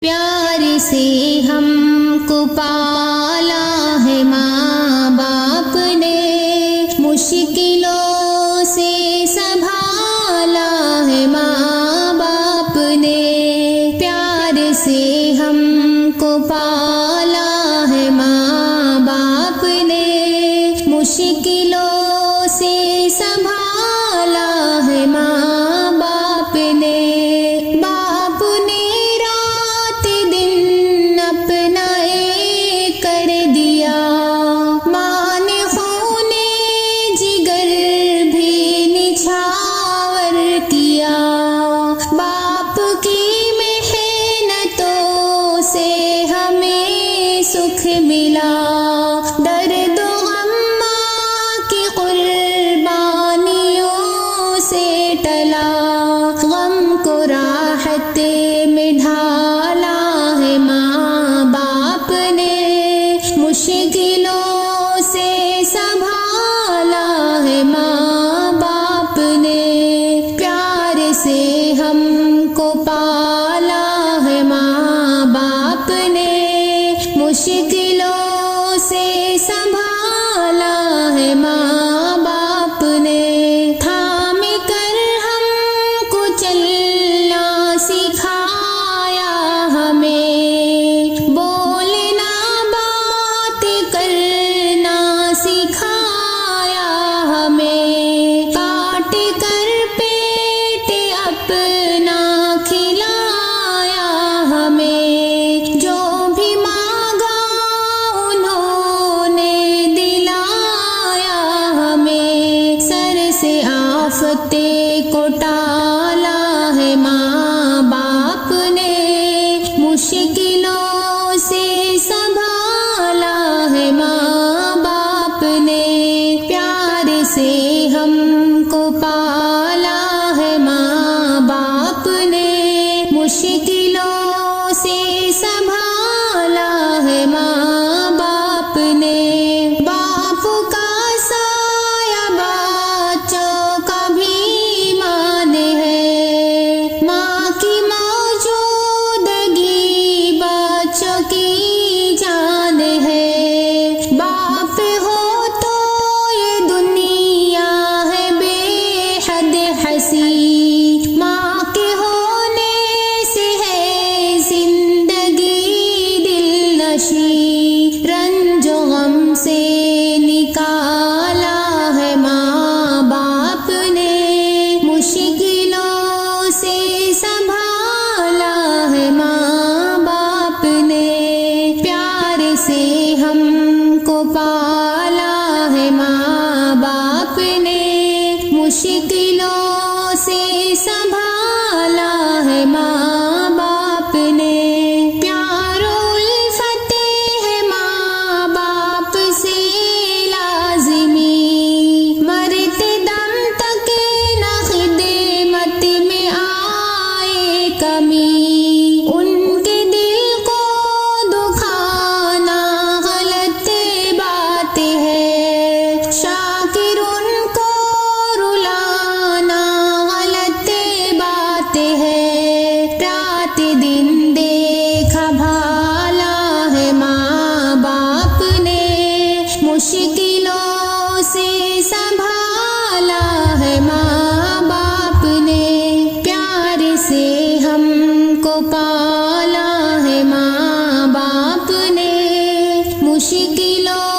پیار سے ہم کو پالا ہے ماں باپ نے، مشکلوں سے سنبھالا ہے ماں باپ نے، پیار سے ہم کو پالا ہے ماں باپ نے، مشکلوں سے سنبھالا ہے ماں باپ نے، باپ نے رات دن اپنا ایک کر دیا، ماں نے خون جگر بھی نچھاور کیا، باپ کی محنتوں سے ہمیں سکھ ملا، درد و غم ماں کی قربانیوں سے ٹلا، غم کو راحت میں ڈھالا ہے ماں باپ نے، مشکلوں سے سنبھالا ہے ماں باپ نے، پیار سے ہم کو پالا ہے ماں باپ نے، مشکلوں سے سنبھالا ہے ماں باپ نے، تھام کر ہم کو چلنا سکھایا ہمیں، بولنا بات کرنا سکھایا ہمیں، کاٹ کر پیٹ اپنا کھلایا ہمیں، جو بھی مانگا انہوں نے دلایا ہمیں، سر سے آفتیں کو ٹالا ہے ماں باپ نے، مشکلوں سے سنبھالا ہے ماں باپ نے، پیار سے ہم کو پالا ہے ماں باپ نے، مشکلوں سے سنبھالا ہے ماں باپ نے، باپ کا سایہ بچوں کا بھی مان ہے، ماں کی موجودگی بچوں کی جان ہے، باپ ہو تو یہ دنیا ہے بے حد حسین، ماں کے ہونے سے ہے زندگی دل نشیں، رنج و غم سے نکالا ہے ماں باپ نے، مشکلوں سے سنبھالا ہے ماں باپ نے، پیار سے ہم کو پالا ہے ماں باپ نے، مشکلوں سے سنبھالا ہے ماں باپ نے، پیار و الفت ہے ماں باپ سے لازمی، مرتے دم تک نہ خدمت میں آئے کمی، ان کے دل کو دکھانا غلط بات ہے، شاکر ان کو رلانا غلط بات ہے، رات دن دیکھا بھالا ہے ماں باپ نے، مشکلوں سے سنبھالا ہے ماں باپ نے، پیار سے ہم کو پالا ہے ماں باپ نے، مشکلوں